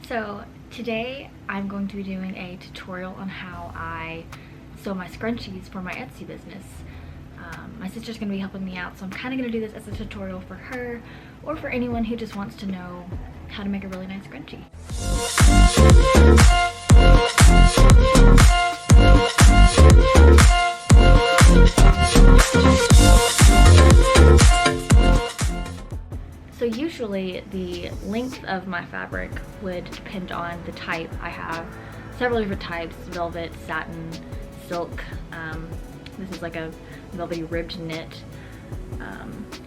So today I'm going to be doing a tutorial on how I sew my scrunchies for my Etsy business. My sister's going to be helping me out, so I'm kind of going to do this as a tutorial for her or for anyone who just wants to know how to make a really nice scrunchie. So usually the length of my fabric would depend on the type. I have several different types: velvet, satin, silk. This is like a velvety ribbed knit.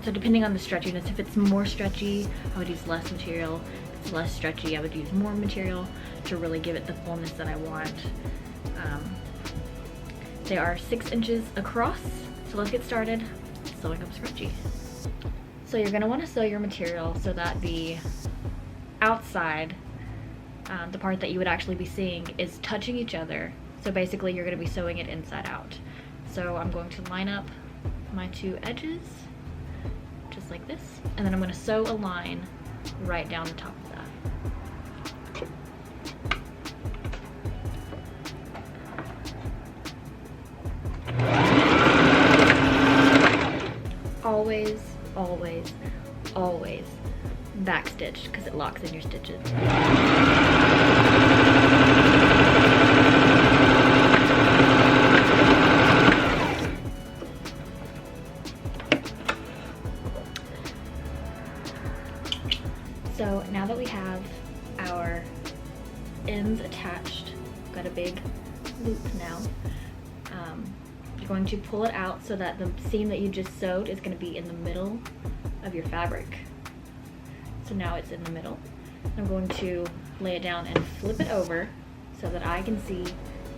So depending on the stretchiness, if it's more stretchy, I would use less material. If it's less stretchy, I would use more material to really give it the fullness that I want. They are 6 inches across, so let's get started sewing up scrunchie. So you're going to want to sew your material so that the outside, the part that you would actually be seeing, is touching each other. So basically you're going to be sewing it inside out. So I'm going to line up my 2 edges just like this, and then I'm going to sew a line right down the top of that. Always backstitch because it locks in your stitches. So now that we have our ends attached, got a big loop now, you're going to pull it out so that the seam that you just sewed is going to be in the middle of your fabric. So now it's in the middle. I'm going to lay it down and flip it over so that I can see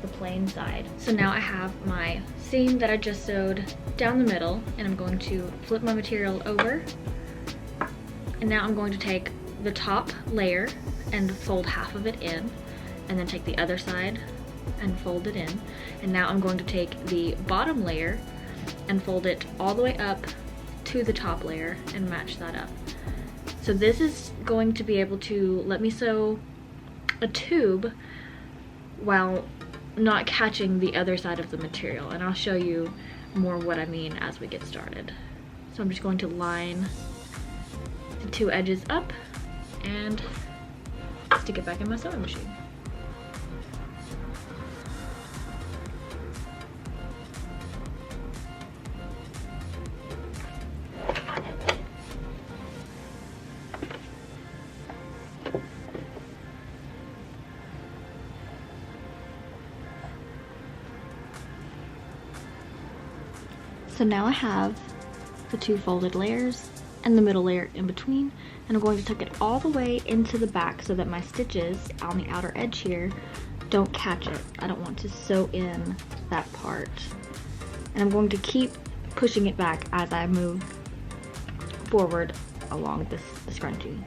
the plain side. So now I have my seam that I just sewed down the middle, and I'm going to flip my material over. And now I'm going to take the top layer and fold half of it in, and then take the other side and fold it in. And now I'm going to take the bottom layer and fold it all the way up to the top layer and match that up. So this is going to be able to let me sew a tube while not catching the other side of the material, and I'll show you more what I mean as we get started. So I'm just going to line the 2 edges up and stick it back in my sewing machine. So now I have the 2 folded layers and the middle layer in between, and I'm going to tuck it all the way into the back so that my stitches on the outer edge here don't catch it. I don't want to sew in that part. And I'm going to keep pushing it back as I move forward along the scrunchie.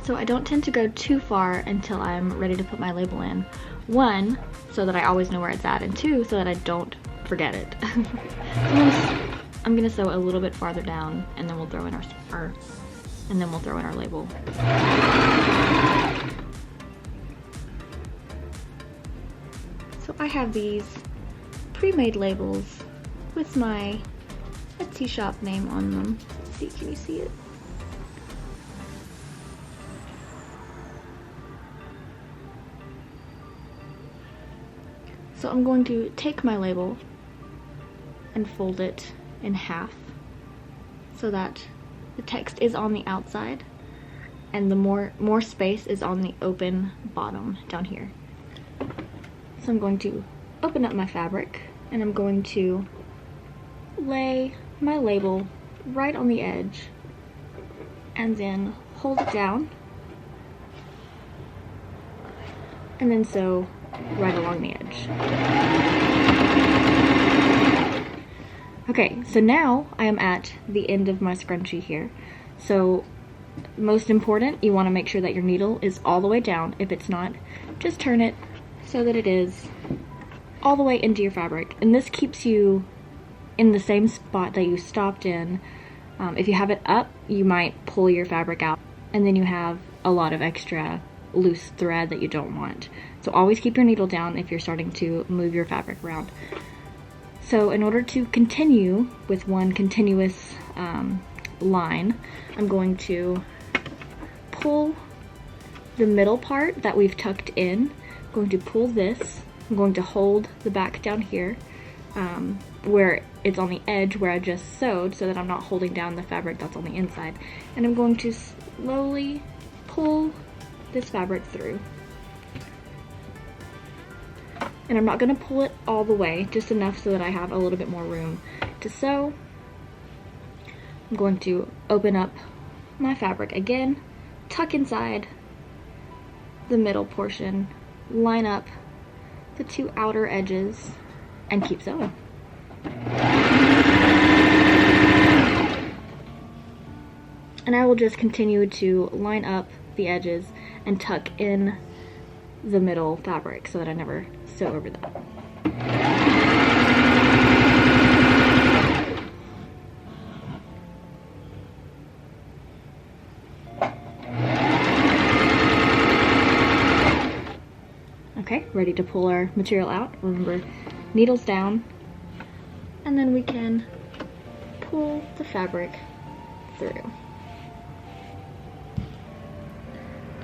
So I don't tend to go too far until I'm ready to put my label in. 1, so that I always know where it's at, and 2, so that I don't forget it. So I'm gonna sew a little bit farther down, and then we'll throw in our label. So I have these pre-made labels with my Etsy shop name on them. Let's see, can you see it? So I'm going to take my label and fold it in half so that the text is on the outside and the more space is on the open bottom down here. So I'm going to open up my fabric, and I'm going to lay my label right on the edge and then hold it down and then sew right along the edge. Okay, so now I am at the end of my scrunchie here. So most important, you want to make sure that your needle is all the way down. If it's not, just turn it so that it is all the way into your fabric. And this keeps you in the same spot that you stopped in. If you have it up, you might pull your fabric out and then you have a lot of extra loose thread that you don't want. So always keep your needle down if you're starting to move your fabric around. So in order to continue with one continuous line, I'm going to pull the middle part that we've tucked in. I'm going to pull this. I'm going to hold the back down here where it's on the edge where I just sewed, so that I'm not holding down the fabric that's on the inside. And I'm going to slowly pull this fabric through. And I'm not going to pull it all the way, just enough so that I have a little bit more room to sew. I'm going to open up my fabric again, tuck inside the middle portion, line up the two outer edges, and keep sewing. And I will just continue to line up the edges and tuck in the middle fabric so that I never sew over them. Okay, ready to pull our material out. Remember, needles down, and then we can pull the fabric through.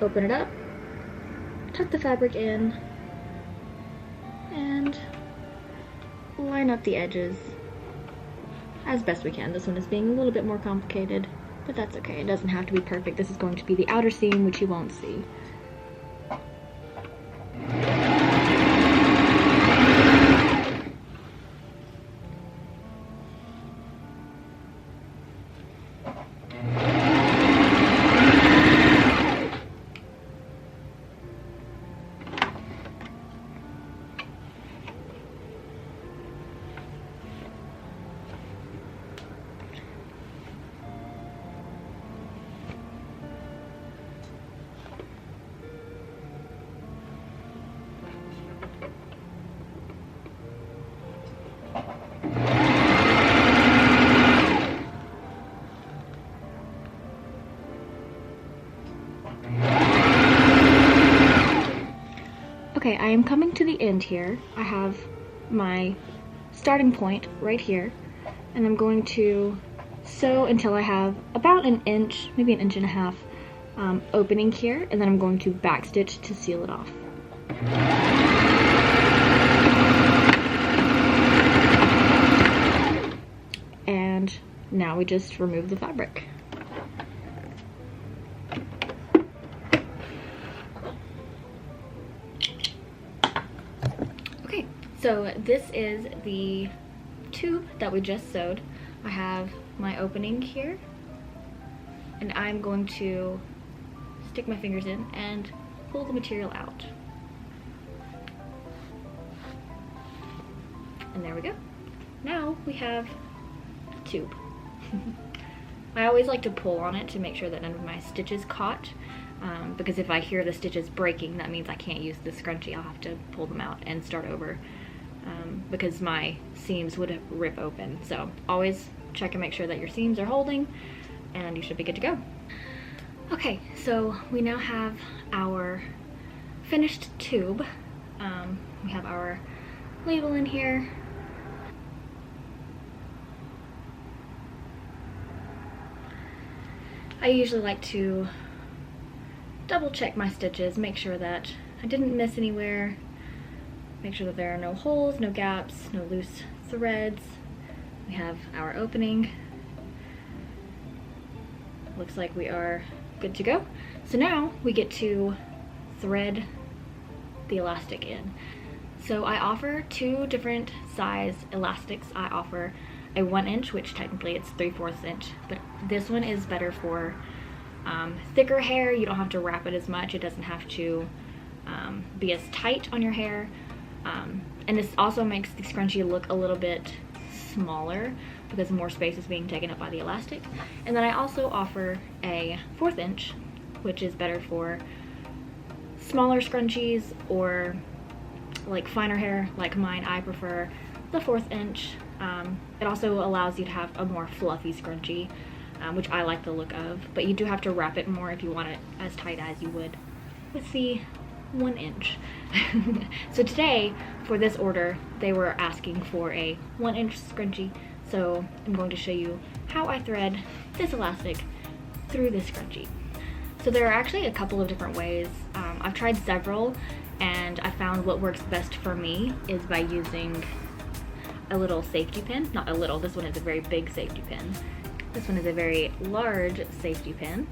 Open it up, tuck the fabric in, and line up the edges as best we can. This one is being a little bit more complicated, but that's okay. It doesn't have to be perfect. This is going to be the outer seam, which you won't see. Okay, I am coming to the end here. I have my starting point right here, and I'm going to sew until I have about an inch, maybe an inch and a half opening here, and then I'm going to backstitch to seal it off. And now we just remove the fabric. So this is the tube that we just sewed. I have my opening here, and I'm going to stick my fingers in and pull the material out. And there we go. Now we have a tube. I always like to pull on it to make sure that none of my stitches caught. Because if I hear the stitches breaking, that means I can't use the scrunchie. I'll have to pull them out and start over. Because my seams would rip open. So always check and make sure that your seams are holding, and you should be good to go. Okay, so we now have our finished tube. We have our label in here. I usually like to double check my stitches, make sure that I didn't miss anywhere. Make sure that there are no holes, no gaps, no loose threads. We have our opening. Looks like we are good to go. So now we get to thread the elastic in. So I offer two different size elastics. I offer a 1 inch, which technically it's 3/4 inch, but this one is better for thicker hair. You don't have to wrap it as much. It doesn't have to be as tight on your hair. And this also makes the scrunchie look a little bit smaller, because more space is being taken up by the elastic. And then I also offer a 1/4 inch, which is better for smaller scrunchies or like finer hair like mine. I prefer the 1/4 inch. It also allows you to have a more fluffy scrunchie, which I like the look of, but you do have to wrap it more if you want it as tight as you would with the 1 inch. So today, for this order, they were asking for a 1 inch scrunchie, so I'm going to show you how I thread this elastic through this scrunchie. So there are actually a couple of different ways. I've tried several, and I found what works best for me is by using a little safety pin. Not a little, this one is a very big safety pin. This one is a very large safety pin.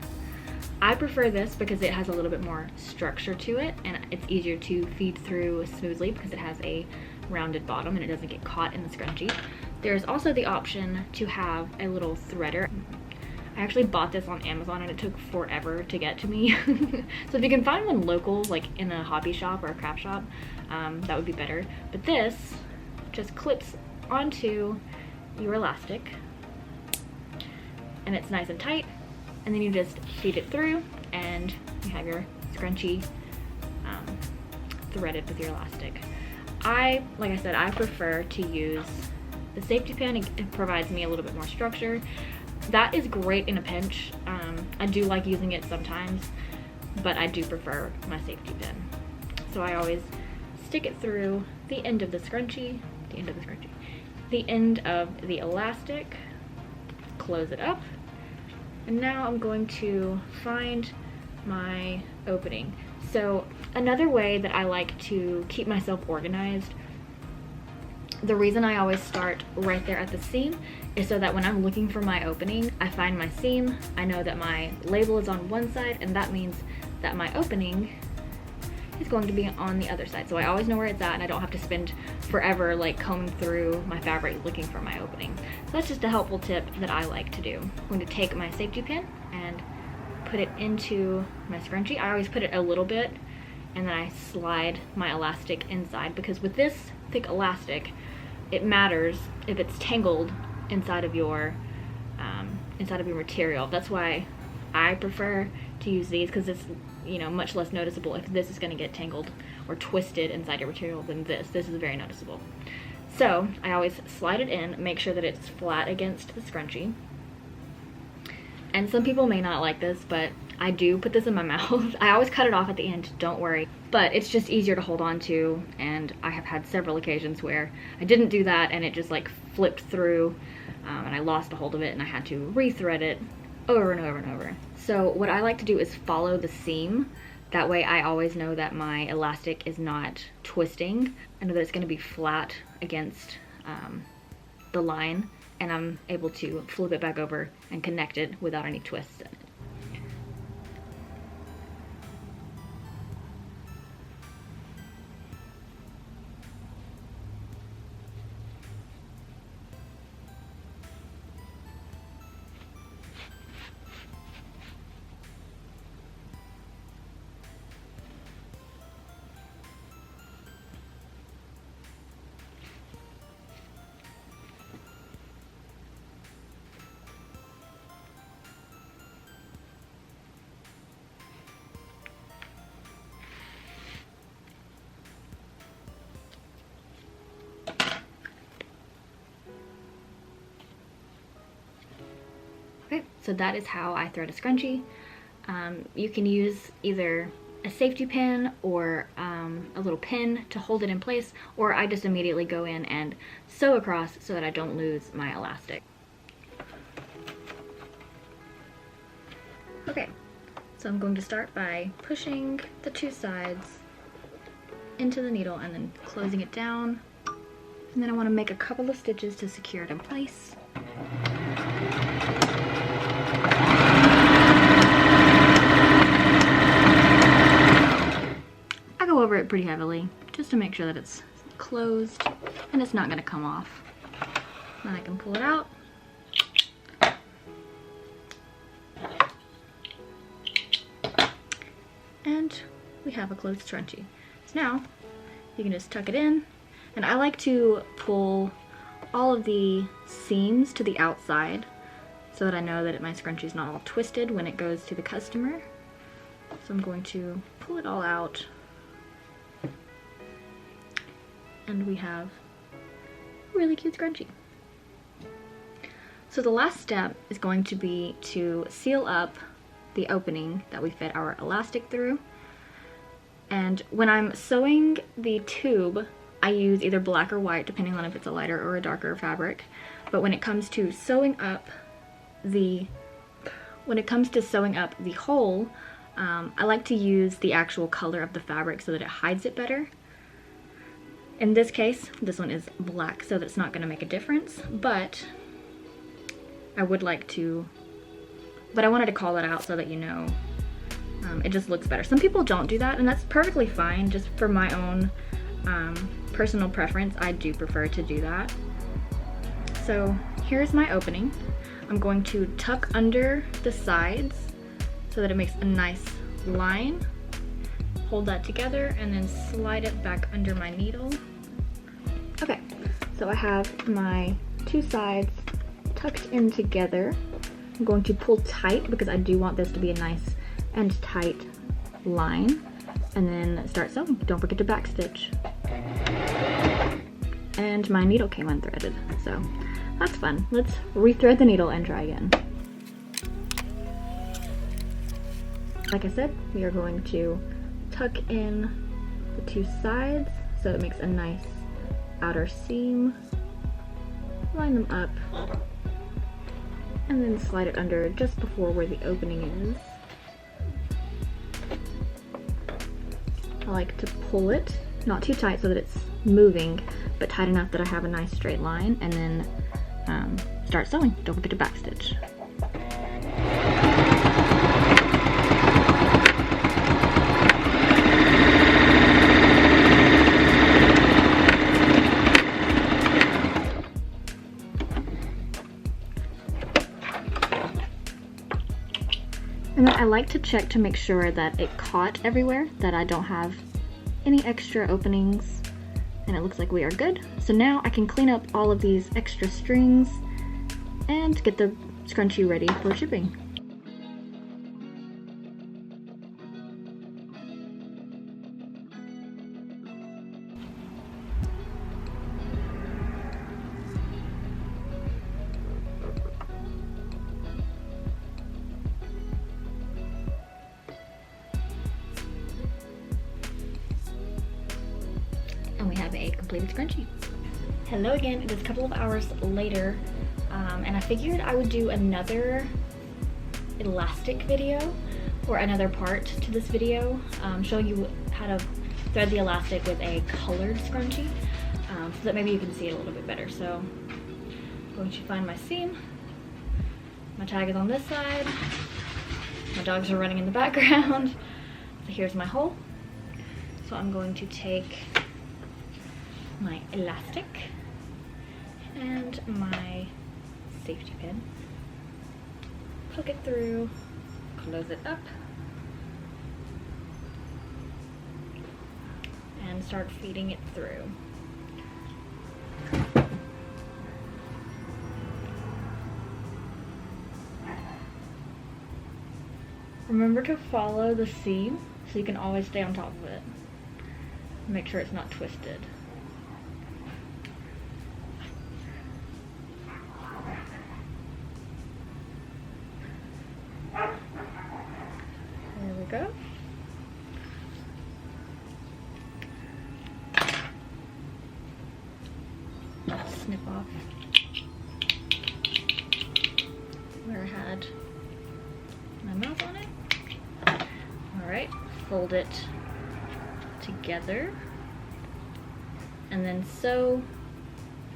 I prefer this because it has a little bit more structure to it, and it's easier to feed through smoothly because it has a rounded bottom and it doesn't get caught in the scrunchie. There's also the option to have a little threader. I actually bought this on Amazon and it took forever to get to me. So if you can find one local, like in a hobby shop or a craft shop, that would be better. But this just clips onto your elastic and it's nice and tight, and then you just feed it through and you have your scrunchie threaded with your elastic. Like I said, I prefer to use the safety pin. It provides me a little bit more structure. That is great in a pinch. I do like using it sometimes, but I do prefer my safety pin. So I always stick it through the end of the scrunchie, the end of the elastic, close it up, and now I'm going to find my opening. So another way that I like to keep myself organized, the reason I always start right there at the seam is so that when I'm looking for my opening, I find my seam, I know that my label is on one side, and that means that my opening is going to be on the other side. So I always know where it's at, and I don't have to spend forever like combing through my fabric looking for my opening. So that's just a helpful tip that I like to do. I'm going to take my safety pin and put it into my scrunchie. I always put it a little bit, and then I slide my elastic inside, because with this thick elastic, it matters if it's tangled inside of your material. That's why I prefer to use these, because it's, you know, much less noticeable if this is going to get tangled or twisted inside your material than this. This is very noticeable. So I always slide it in, make sure that it's flat against the scrunchie. And some people may not like this, but I do put this in my mouth. I always cut it off at the end, don't worry. But it's just easier to hold on to, and I have had several occasions where I didn't do that and it just like flipped through, and I lost a hold of it and I had to re-thread it over and over and over. So what I like to do is follow the seam. That way I always know that my elastic is not twisting. I know that it's going to be flat against the line, and I'm able to flip it back over and connect it without any twists in it. Okay, so that is how I thread a scrunchie. You can use either a safety pin or a little pin to hold it in place, or I just immediately go in and sew across so that I don't lose my elastic. Okay, so I'm going to start by pushing the two sides into the needle and then closing it down. And then I want to make a couple of stitches to secure it in place. I go over it pretty heavily just to make sure that it's closed and it's not going to come off. Then I can pull it out. And we have a closed scrunchie. So now you can just tuck it in, and I like to pull all of the seams to the outside so that I know that my scrunchie is not all twisted when it goes to the customer. So I'm going to pull it all out, and we have a really cute scrunchie. So the last step is going to be to seal up the opening that we fit our elastic through. And when I'm sewing the tube, I use either black or white, depending on if it's a lighter or a darker fabric. But when it comes to sewing up the hole, I like to use the actual color of the fabric so that it hides it better. In this case, this one is black, so that's not going to make a difference, but I wanted to call it out so that you know. It just looks better. Some people don't do that, and that's perfectly fine. Just for my own personal preference, I do prefer to do that. So here's my opening. I'm going to tuck under the sides so that it makes a nice line. Hold that together and then slide it back under my needle. Okay, so I have my two sides tucked in together. I'm going to pull tight because I do want this to be a nice and tight line, and then start sewing. Don't forget to backstitch. And my needle came unthreaded, so that's fun. Let's rethread the needle and try again. Like I said, we are going to tuck in the two sides so it makes a nice outer seam. Line them up and then slide it under just before where the opening is. I like to pull it, not too tight so that it's moving, but tight enough that I have a nice straight line, and then start sewing. Don't forget to backstitch. And then I like to check to make sure that it caught everywhere, that I don't have any extra openings, and it looks like we are good. So now I can clean up all of these extra strings and get the scrunchie ready for shipping. And we have a completed scrunchie. Hello again, it is a couple of hours later, and I figured I would do another elastic video, or another part to this video, showing you how to thread the elastic with a colored scrunchie, so that maybe you can see it a little bit better. So I'm going to find my seam. My tag is on this side. My dogs are running in the background. So here's my hole. So I'm going to take my elastic and my safety pin, poke it through, close it up, and start feeding it through. Remember to follow the seam so you can always stay on top of it. Make sure it's not twisted. There we go. Snip off where I had my mouth on it. Alright, fold it together and then sew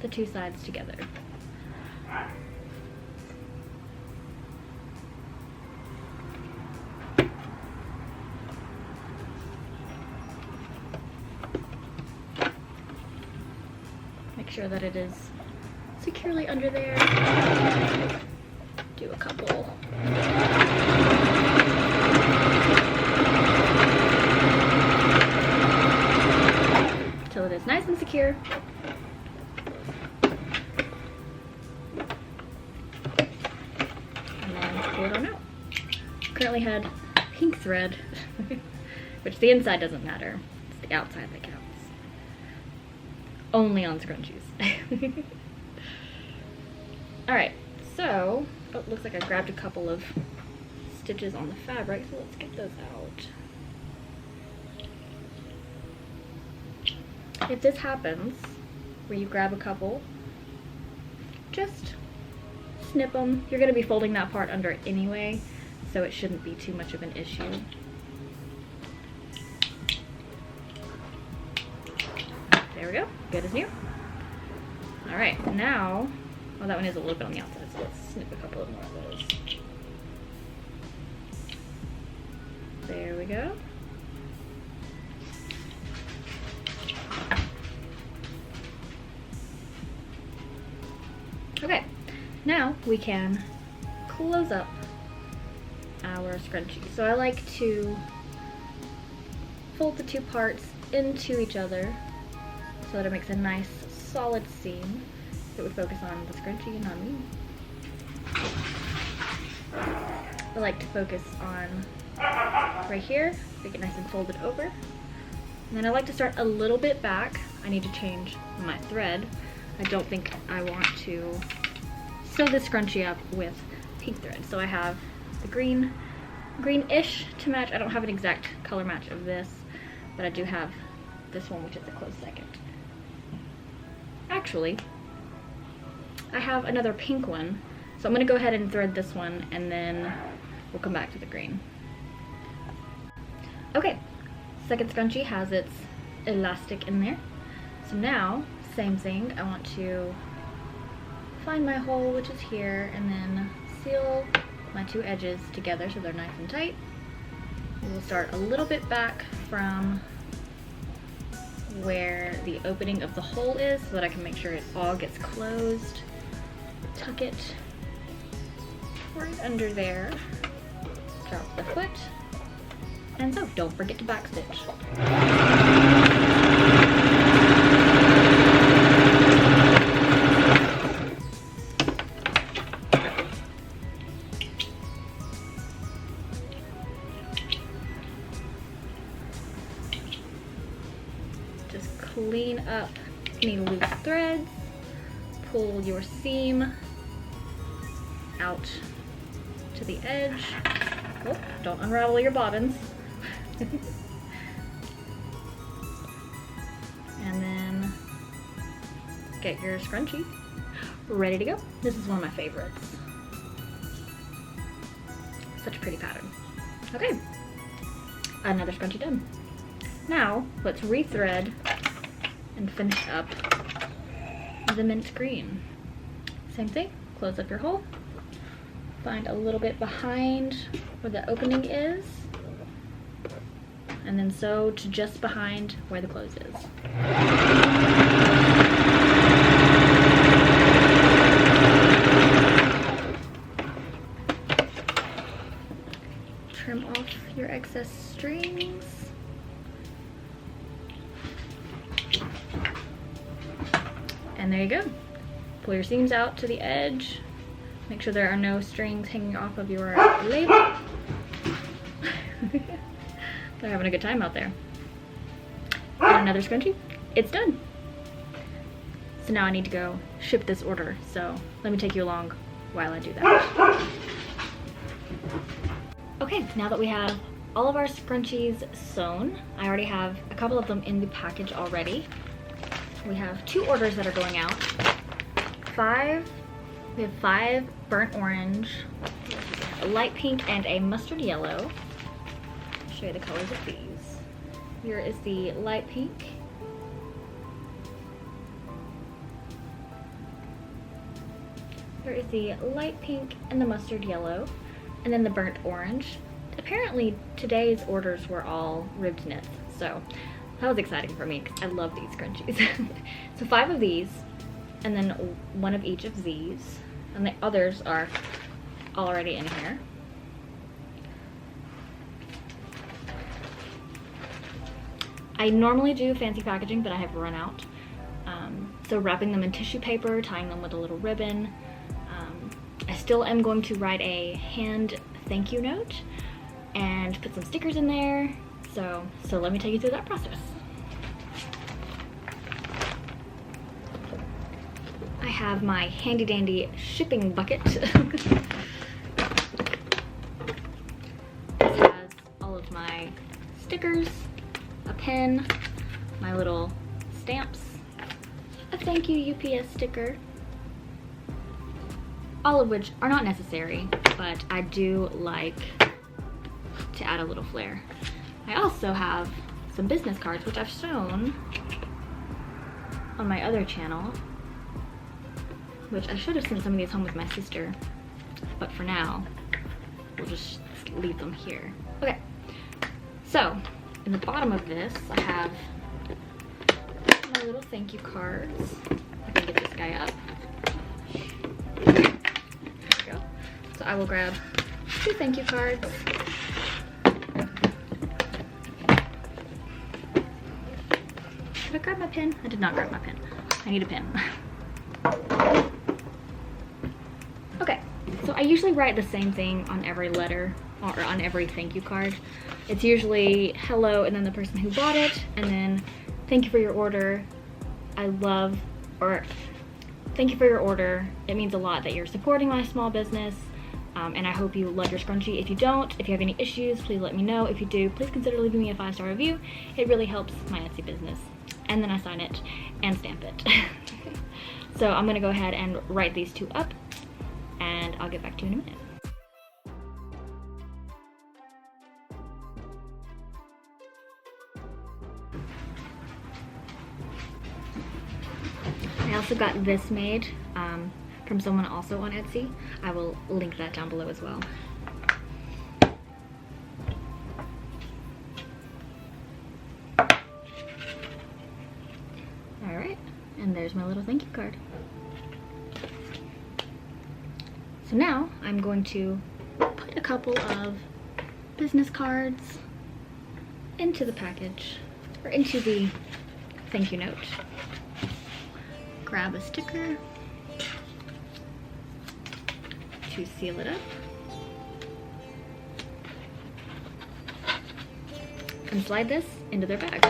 the two sides together. Make sure that it is securely under there. Do a couple. Till it is nice and secure. pull it on out. Currently had pink thread, which the inside doesn't matter. It's the outside that counts. Only on scrunchies. Alright, so, oh, looks like I grabbed a couple of stitches on the fabric, so let's get those out. If this happens, where you grab a couple, just snip them. You're going to be folding that part under anyway, so it shouldn't be too much of an issue. There we go, good as new. Alright, now, well, that one is a little bit on the outside, so let's snip a couple of more of those. There we go. Okay, now we can close up our scrunchie. So I like to fold the two parts into each other so that it makes a nice solid seam that would focus on the scrunchie and not me. I like to focus on right here, make it nice and folded over. And then I like to start a little bit back. I need to change my thread. I don't think I want to sew this scrunchie up with pink thread. So I have the greenish to match. I don't have an exact color match of this, but I do have this one, which is a close second. Actually, I have another pink one, so I'm gonna go ahead and thread this one and then we'll come back to the green. Okay, second scrunchie has its elastic in there. So now, same thing, I want to find my hole, which is here, and then seal my two edges together so they're nice and tight. We'll start a little bit back from where the opening of the hole is so that I can make sure it all gets closed. Tuck it right under there. Drop the foot. And so, don't forget to backstitch. Just clean up any loose threads, pull your seam out to the edge. Oh, don't unravel your bobbins. And then get your scrunchie ready to go. This is one of my favorites. Such a pretty pattern. Okay, another scrunchie done. Now let's rethread and finish up the mint green. Same thing, close up your hole, find a little bit behind where the opening is, and then sew to just behind where the close is. Trim off your excess strings. And there you go. Pull your seams out to the edge. Make sure there are no strings hanging off of your label. They're having a good time out there. And another scrunchie. It's done. So now I need to go ship this order. So let me take you along while I do that. Okay, now that we have all of our scrunchies sewn, I already have a couple of them in the package already. We have 2 orders that are going out. We have 5 burnt orange, a light pink, and a mustard yellow. I'll show you the colors of these. Here is the light pink. Here is the light pink and the mustard yellow, and then the burnt orange. Apparently today's orders were all ribbed knits, so that was exciting for me because I love these scrunchies. So 5 of these, and then 1 of each of these, and the others are already in here. I normally do fancy packaging, but I have run out. So wrapping them in tissue paper, tying them with a little ribbon. I still am going to write a hand thank you note and put some stickers in there. So let me take you through that process. I have my handy dandy shipping bucket. This has all of my stickers, a pen, my little stamps, a thank you UPS sticker, all of which are not necessary, but I do like to add a little flair. I also have some business cards, which I've shown on my other channel, which I should have sent some of these home with my sister, but for now, we'll just leave them here. Okay, so in the bottom of this, I have my little thank you cards. I can get this guy up. There we go. So I will grab 2 thank you cards. Did I grab my pen? I did not grab my pen. I need a pen. Okay, so I usually write the same thing on every letter or on every thank you card. It's usually hello and then the person who bought it, and then thank you for your order. I love, or thank you for your order. It means a lot that you're supporting my small business, and I hope you love your scrunchie. If you don't, if you have any issues, please let me know. If you do, please consider leaving me a 5-star review. It really helps my Etsy business. And then I sign it and stamp it. So I'm gonna go ahead and write these 2 up, and I'll get back to you in a minute. I also got this made from someone also on Etsy. I will link that down below as well. Alright, and there's my little thank you card. So now I'm going to put a couple of business cards into the package, or into the thank you note. Grab a sticker to seal it up, and slide this into their bag.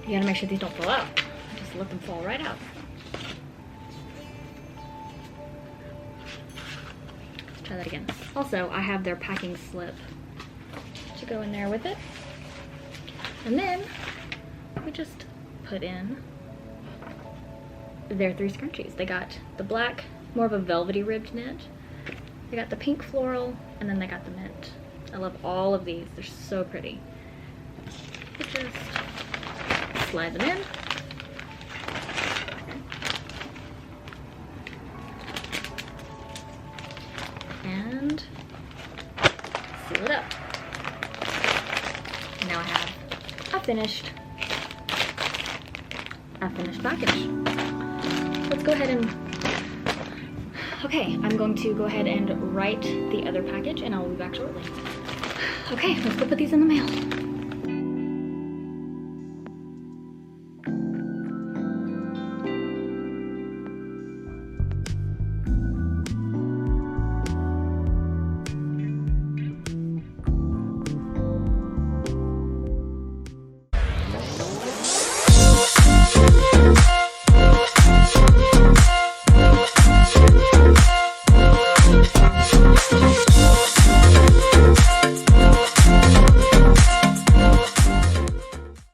You gotta make sure these don't fall out. Just let them fall right out. Let's try that again. Also, I have their packing slip to go in there with it. And then we just put in their 3 scrunchies. They got the black, more of a velvety ribbed knit. They got the pink floral, and then they got the mint. I love all of these. They're so pretty. Just slide them in. And seal it up. And now I have a finished package. Let's go ahead and, okay, I'm going to go ahead and write the other package and I'll be back shortly. Okay, let's go put these in the mail.